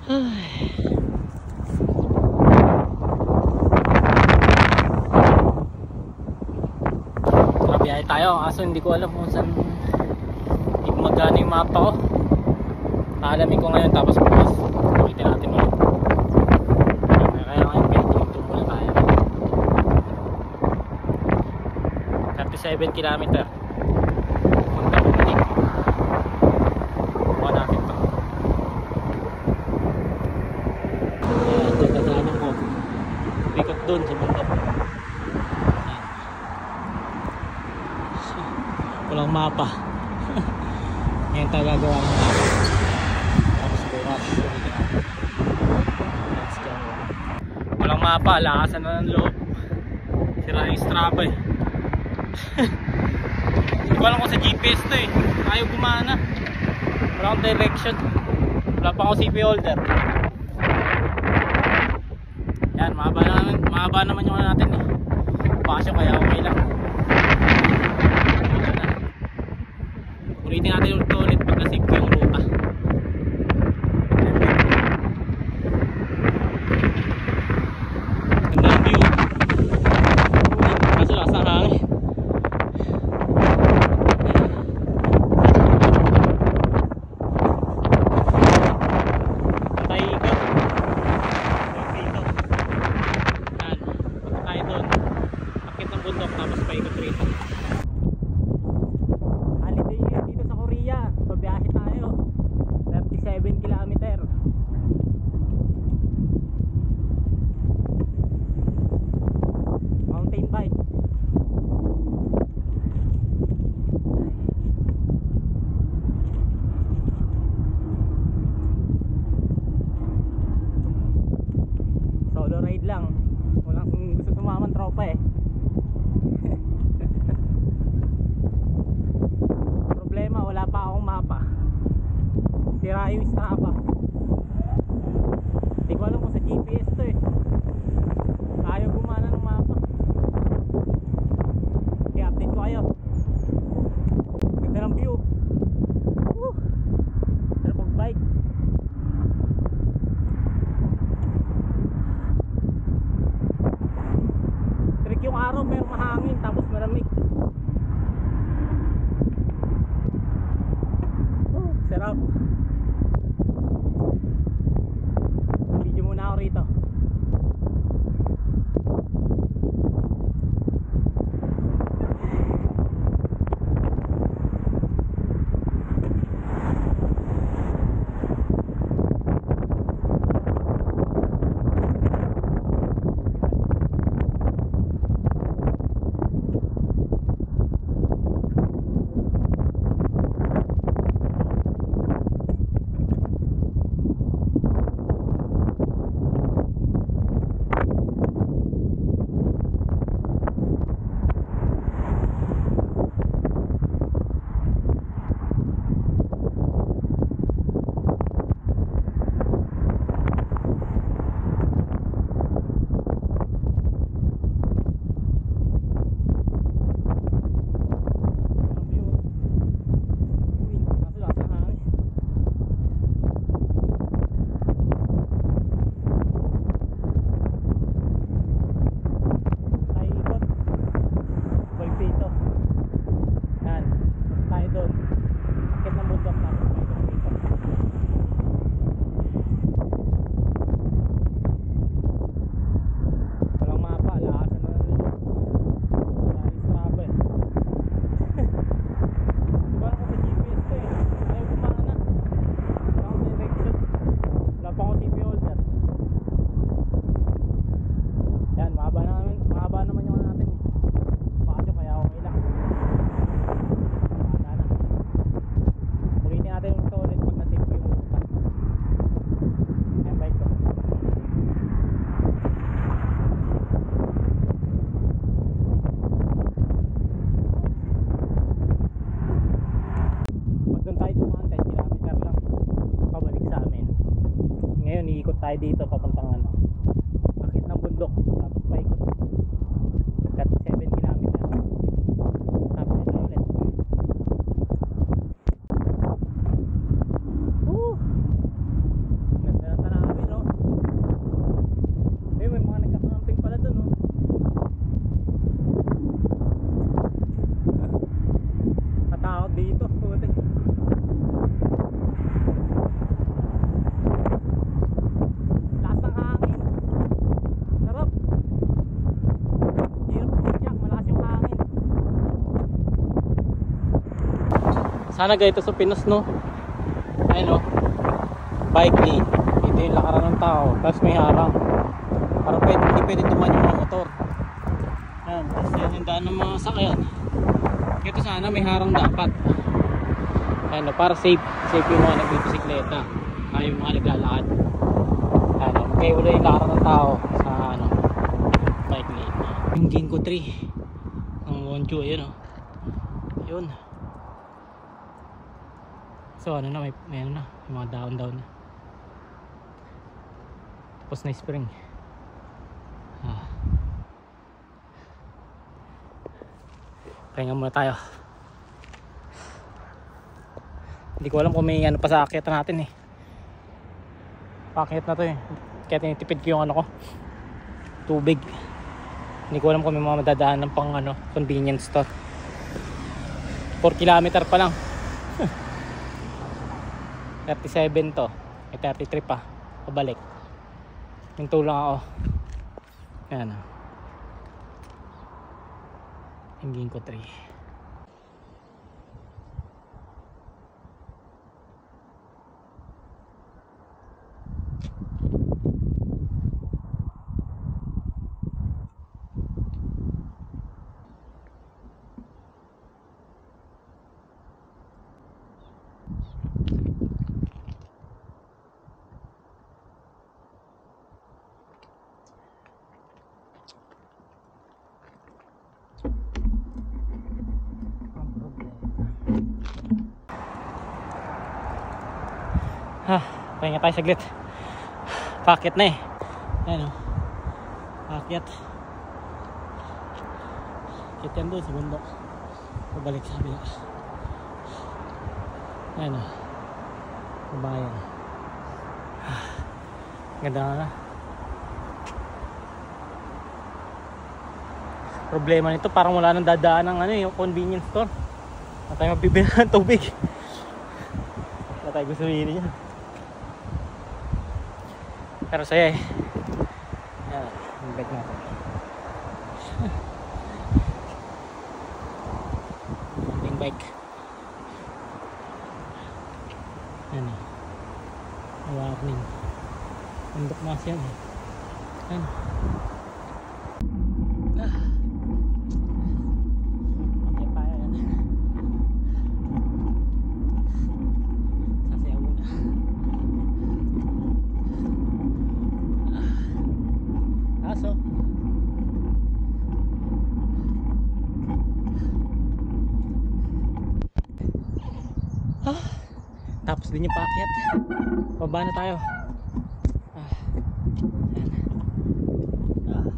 Biyahe tayo, kaso hindi ko alam kung saan, hindi ko magkano yung mapa ko. Alamin ko ngayon tapos bukas ulitin natin ulit. Kaya ngayon pinag-intro muna tayo. 37 km punta ko ulit. Buka natin ito. Ito dadaanan ko, ikot dun sa bundok. Walang mapa. Ngayon tayo gagawa ng mapa. Tapos bukas. Let's go. Walang mapa, lakasan na ng loob. Sira yung Strava eh. Hindi ko alam kung sa GPS to eh. Ayaw gumana. Wala akong direction. Wala pa akong CP holder. Yan, mahaba naman yung natin eh. Pasyo kaya okay lang. Ulitin natin ulit pag nasip ko yung ruta. Ganda yung view. Kaso nasa hangin. Patay ikot. Yan. Punta tayo doon. Akit ng bundok tapos paikot rito. Biyahe tayo 37 kilometer. Mountain bike. Solo ride lang. Walang gusto sumama ng tropa eh. Problema, wala pa akong mapa. Sira yung Strava. Hindi ko alam kung sa GPS to eh. Ayaw gumana ng mapa. I-update ko kayo. Ganda ng view. Woo! Pero pag bike trick yung araw pero mahangin tapos malamig. Sarap. Video muna ako rito. tayo dito papuntang ano, akit ng bundok tapos paikot 37 kilometer tapos ito ulit. Ganda ng tanaw. Sana ganito sa Pinos, no? Ayun, no? Bike lane. Dito yung lakaran ng tao. Tapos may harang. Para hindi pwede tumaan yung mga motor. Ayan. Tapos yan yung daan ng mga sakyan. Ito sana may harang dapat. Ayan, no? Para safe. Safe yung mga nagbibisikleta. Yung mga naglalakad. Ayan, no? Kaya wala yung lakaran ng tao sa ano, bike lane. Yung Ginko 3. Ang Wonju, ayun, no? Yun. So ano na, may ano na, may mga down na. Tapos na spring. Pahinga muna tayo. Hindi ko alam kung may ano pa sa akyat natin eh. Pakyat na to eh. Kaya tinitipid ko yung ano ko, tubig. Hindi ko alam kung may mga madadaan ng pang ano, convenience store. 4 kilometer pa lang. 37 to. May 33 pa. Pabalik. Hinto lang ako. Ayan o. Hingin ko 3. Pahinga tayo saglit. Pakyat na eh. Ayan o. Pakyat. Pakyat yan doon sa bundok. Pabalik sa kabila. Ayan o. Babayan. Ganda na. Problema nito, parang wala nang dadaan ng ano, yung convenience store. Wala tayo mabibili ng tubig. Wala tayo gusto hihili niya. Pero saya eh. Ayan, yung bike natin. Yung bike. Ayan o. Warning. Bundok na siya eh. Ayan. Okay pa yan. Sasayaw muna. Aso. Tapos din yung paakyat. Baba na tayo.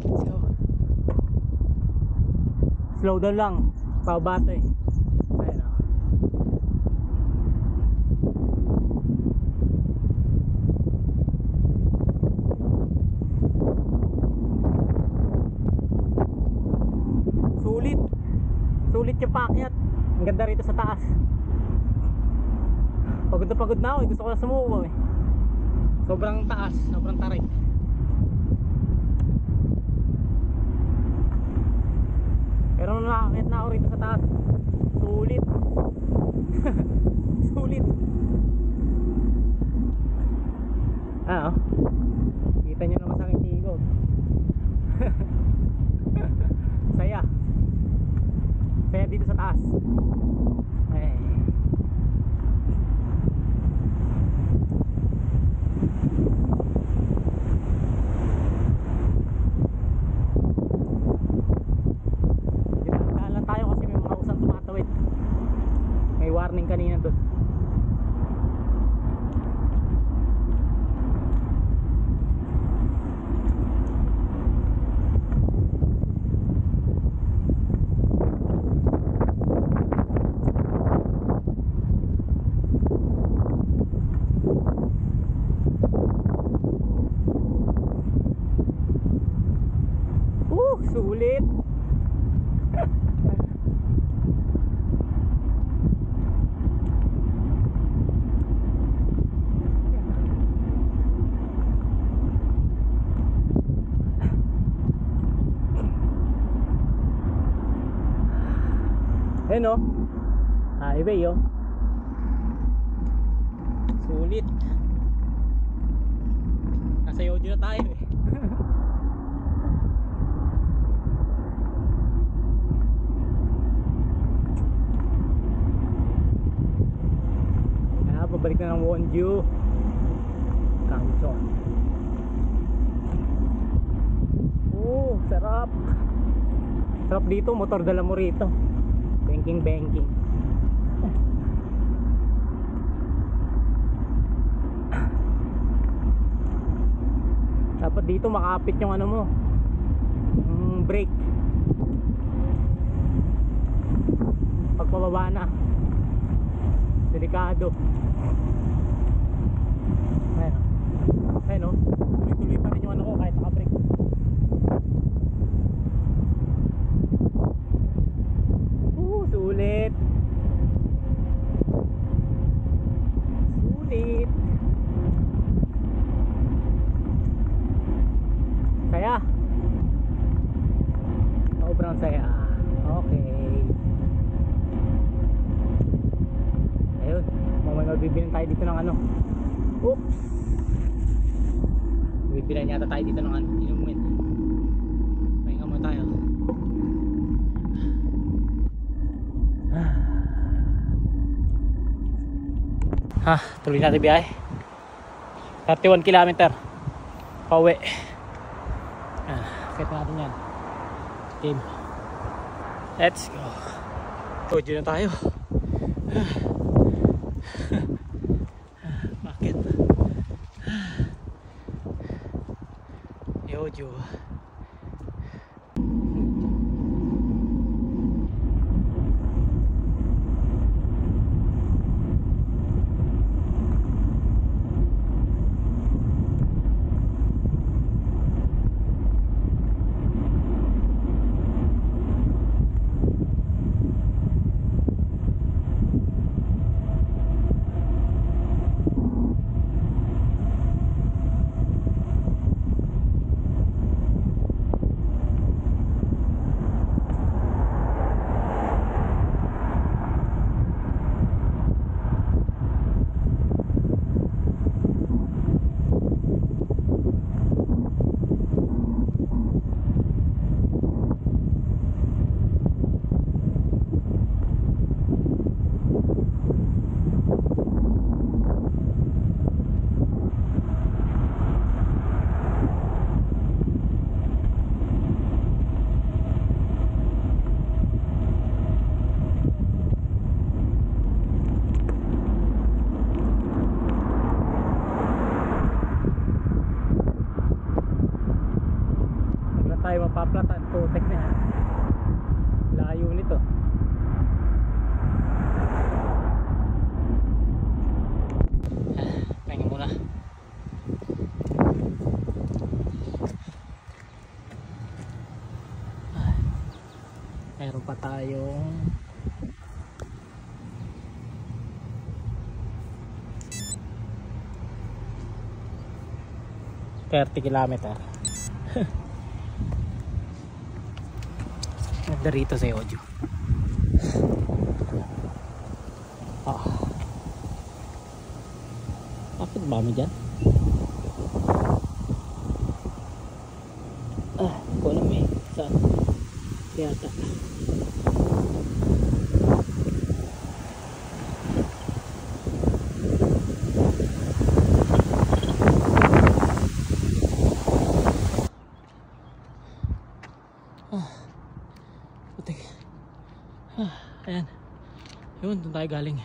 Let's go. Slow down lang. Pababa to eh. Ayan o. Sulit yung paakyat. Ang ganda rito sa taas. Pagod na ako eh. Gusto ko na sumuko eh. Sobrang taas, sobrang tarik. Pero nung nakakit na ako rito sa taas, sulit. Sulit. Ah, oh. Kita nyo naman sa aking tigog. Saya. Saya dito sa taas. Ay. Warning kanina doon. Sulit. Ayun o, highway o. Sulit. Nasa Yojo na tayo eh. Pabalik na ng Wonju Kamchon. Oh, sarap. Sarap dito, motor dala mo rito. Banking. Dapat dito makapit yung ano mo, brake pag pababa na. Delikado. Ayun o, tuloy pa rin yung ano ko kahit naka-brake. Sulit. Saya. Sobrang saya. Okay. Ayun, mamaya magbibilan tayo dito ng ano. Oops. Bibilan yata tayo dito ng ano, inumin. Pahinga mo tayo. Tuloy natin biyahe. 31 km pauwi. Kaya natin yan. Team, let's go. Yojo na tayo. Bakit? Yojo. Tayo mapaplatan, protect na yan. Layo nito. Pahinga muna. Meron pa tayong 30 kilometer. Ganda rito sa Yojo. Bakit ba mo dyan? Hindi ko alam eh. Saan? Yata. Putik. Ayan. Yun, doon tayo galing.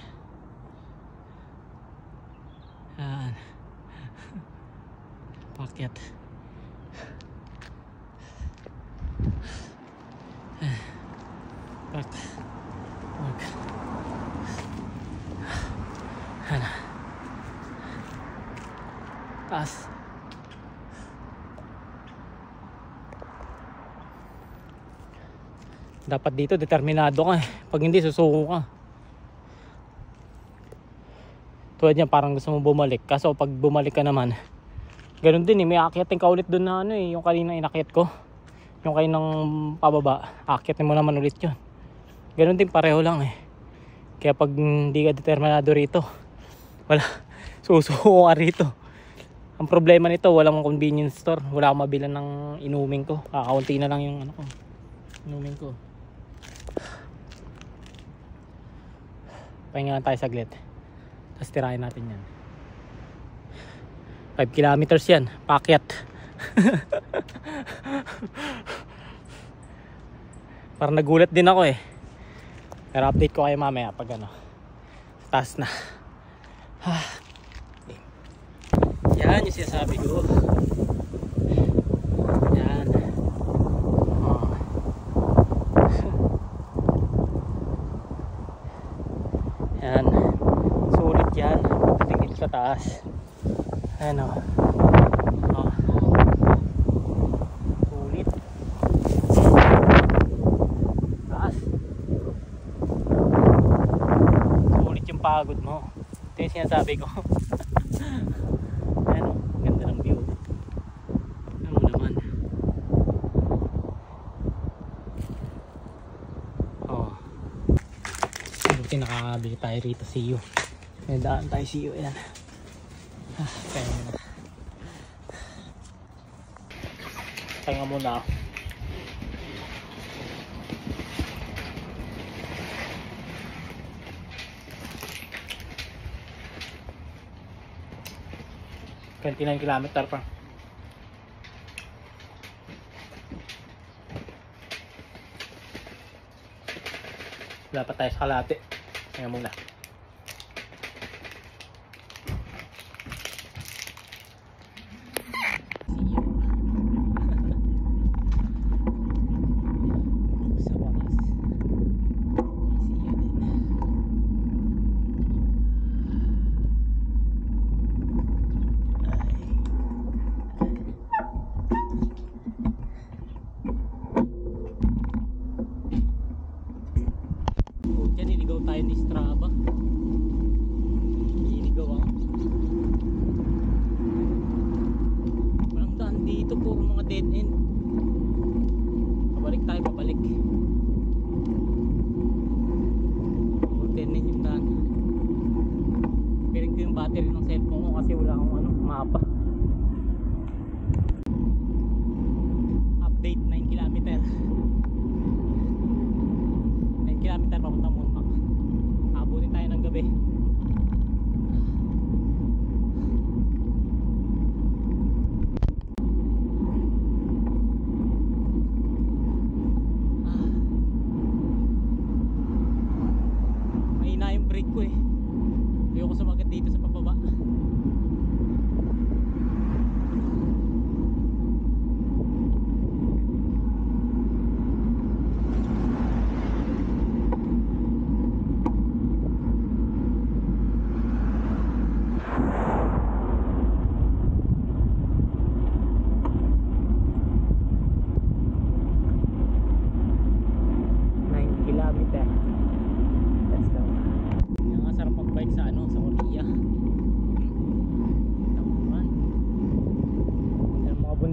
Ayan. Pakyat. Pak. Pak. Ayan. Taas. Dapat dito determinado ka eh. Pag hindi susuko ka. Tulad niyan parang gusto mo bumalik. Kaso pag bumalik ka naman, ganun din eh. May akyatin ka ulit dun na ano eh. Yung kanina inakyat ko. Yung kaninang pababa. Akyatin mo naman ulit yun. Ganun din pareho lang eh. Kaya pag hindi ka determinado rito, Susuko ka rito. Ang problema nito, walang convenience store. Wala akong mabilan ng inumin ko. Kakaunti na lang yung ano ko, inumin ko. Pahinga lang tayo saglit. Tapos tirahin natin yan. 5 kilometers yan. Paakyat. Parang nagulat din ako eh. Pero update ko kayo mamaya pag ano, taas na. Yan yung sinasabi ko. Yan. Yan. Sulit yan. Patingin sa taas. Ano. Sulit. Taas. Sulit yung pagod mo. Ito yung sinasabi ko. Ayan o, ganda ng view. Ano naman. Oh. Buti nakakabili tayo rito, see you. May daan tayo, see you. Ayan. Kaya muna. Kaya muna ako. $29 kilometer pa. Wala pa tayo sa kalahati. Kaya muna. Tayo ni Strava. Iligaw ako. Walang daan dito, puro mga dead end. Pabalik tayo, pabalik. Puro dead end yung daan. Piling ko yung battery ng cellphone ko kasi wala akong ano, mapa. Update 9 kilometer. 9 kilometer papunta Munmak. Abutin tayo ng gabi. Mahina yung brake ko eh. Ayoko sumagat dito sa pababa.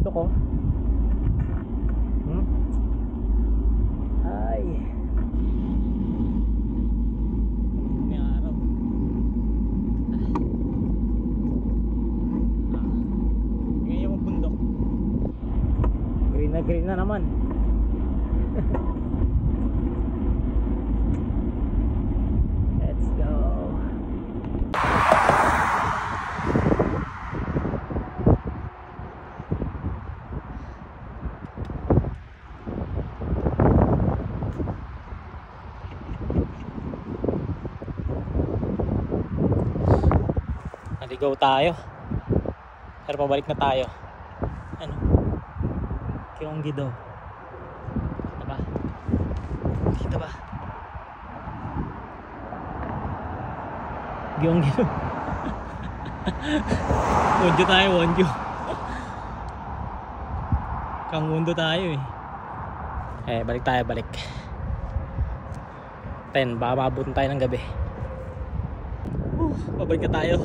Ko. Ay. May araw. Ngayon yung bundok. Green na naman. Let's go. Naligaw tayo. Pero pabalik na tayo. Ano? Kyonggi daw. Kita ba? Kita ba? Kyonggi daw. Wonjo tayo, Wonjo. Kangmundo tayo eh. Balik tayo, balik. 10, baka maabutin tayo ng gabi. Pabalik na tayo.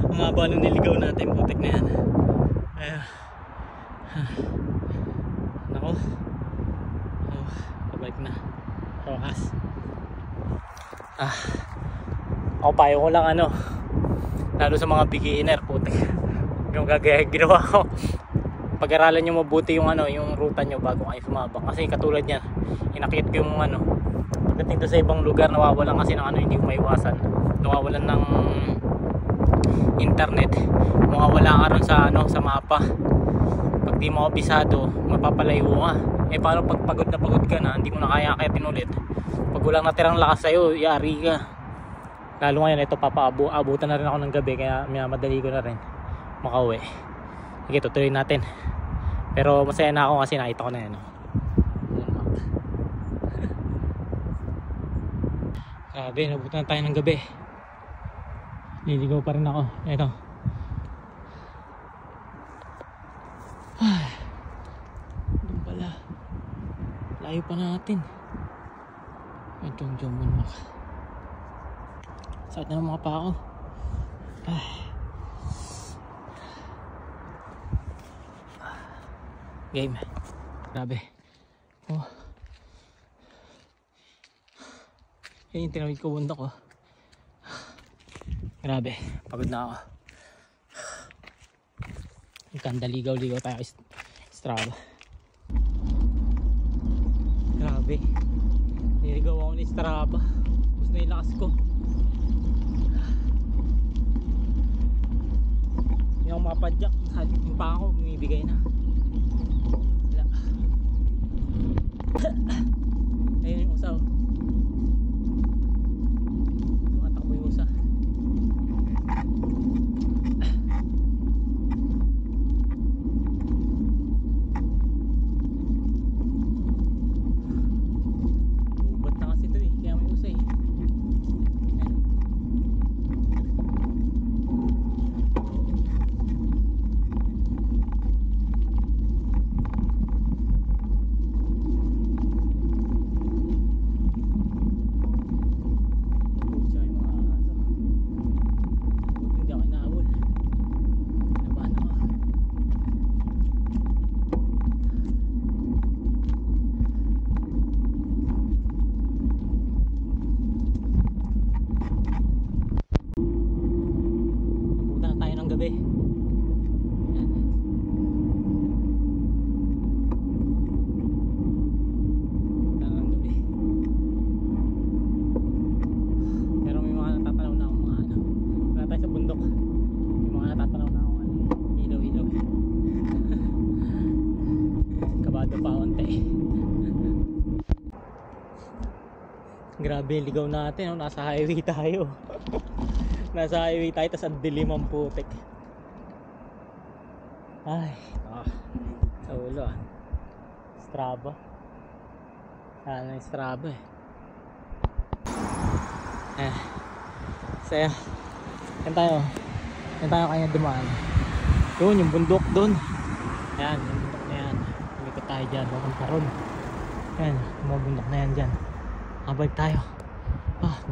Ang haba nung niligaw natin, putik na yan. Nako. Pabalik na. Rokas. Ako payo ko lang ano, lalo sa mga beginner, putik, yung ginawa ko, pag-aralan nyo mabuti yung ano, yung ruta nyo bago kayo sumabak. Kasi katulad yan, inakit ko yung ano, pagdating to sa ibang lugar, nawawalan kasi ng ano, hindi ko maiwasan, nawawalan ng internet, mawawala ka rin sa ano, sa mapa. Pag di mo kabisado, mapapalayo ka. Eh paano pag pagod ka na, hindi mo na kaya akitin ulit, pag walang natirang lakas sa'yo, yari ka. Lalo ngayon, ito abutan na rin ako ng gabi, kaya madali ko na rin makauwi. Sige, tutuloy natin. Pero masaya na ako kasi nakita ko na yan. Grabe, nabutan na tayo ng gabi. Liligaw pa rin ako. Ito. Doon pala. Layo pa natin. Ito yung Jomon Mac. Sakit na ng mga paa ko. Game. Grabe. Oh. Yan yung tinawid ko bundok ko. Grabe. Pagod na ako. Ganda, ligaw-ligaw tayo kay Strava. Grabe. Niligaw ako ni Strava. Tapos na yung lakas ko. Yung mapadyak. Yung pa ako bumibigay na. Ayun yung usaw. Tumatakbo yung usa. Ubat na kasi ito eh, kaya may usa eh. Gabi. Gabi. Pero may mga natatanaw na akong mga ano. Wala tayo sa bundok. May mga natatanaw na akong ano. Ilaw-ilaw. Kabado pa onte. Grabe, ligaw natin. Nasa highway tayo. Nasa highway tayo, tas ang dilim ang putik. Ay, sa ulo ah. Strava. Sana yung Strava eh. Saya. Yan tayo kanya dumaan. Doon, yung bundok doon. Yan, yung bundok na yan. Umikot tayo dyan, bakang karon. Yan, yung bundok na yan dyan. Kabalik tayo.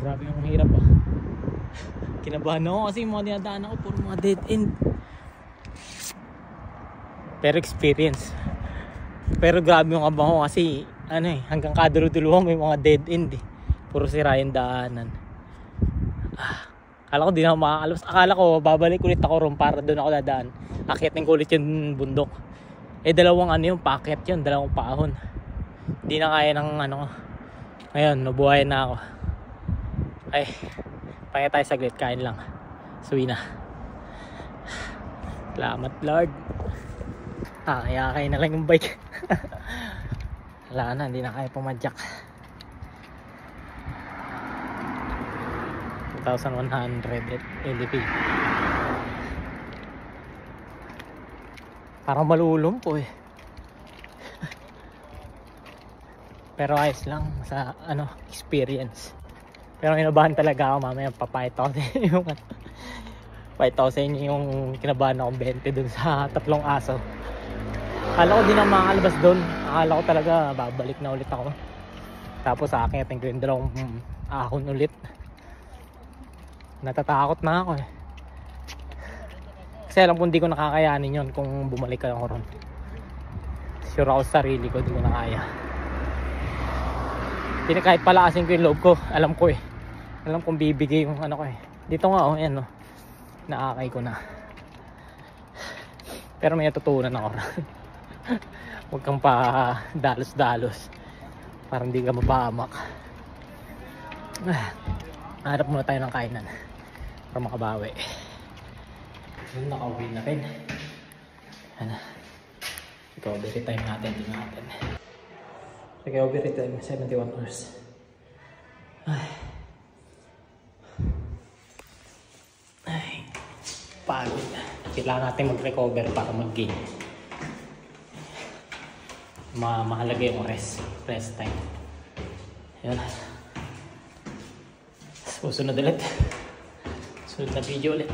Grabe yung hirap ah. Kinabahan ako kasi yung mga dinadaan ako puro mga dead end. Pero experience. Pero grabe yung abang ko kasi ano eh, hanggang kaduluduluhan may mga dead end eh. Puro sira yung daanan. Akala ko di na ako makakalos. Akala ko babalik ulit ako ron para doon ako dadaan. Akyatin ko ulit yung bundok. Eh dalawang ano yung packet yun, dalawang paahon. Hindi na kaya ng ano. Ngayon, nabuhay na ako. Ay, pahinga tayo saglit, kain lang. Suwi na. Salamat Lord. Kaya na lang yung bike. Wala na, hindi na kaya pumadyak. 2,100 LP. Parang malulumpo eh. Pero ayos lang sa ano, experience. Pero kinabahan talaga ako, mamaya papayat ako sa inyo yung payat ako sa inyo yung kinabahan akong 20 dun sa 3 aso. Akala ko di na makakalabas dun. Akala ko talaga babalik na ulit ako. Tapos sa akin ating ko yung 2 ahon ulit. Natatakot na ako eh. Kasi alam ko hindi ko nakakayanin yun kung bumalik ako ron. Sure ako sa sarili ko, hindi ko na kaya. Kahit palakasin ko yung loob ko, alam ko eh. Alam kong bibigay yung ano ko eh. Dito nga oh, ayan oh. Naakay ko na. Pero may natutunan ako. Huwag kang pa dalos-dalos. Para hindi ka mapahamak. Hanap muna tayo ng kainan. Para makabawi. Yun, nakauwi na rin. Ano? Recovery time natin. Tingnan natin. Recovery time 71 hours. Ay, pagod. Kailangan natin mag-recover para mag-gain. Mahalaga yung rest time. Yun. Susunod ulit. Susunod na video ulit.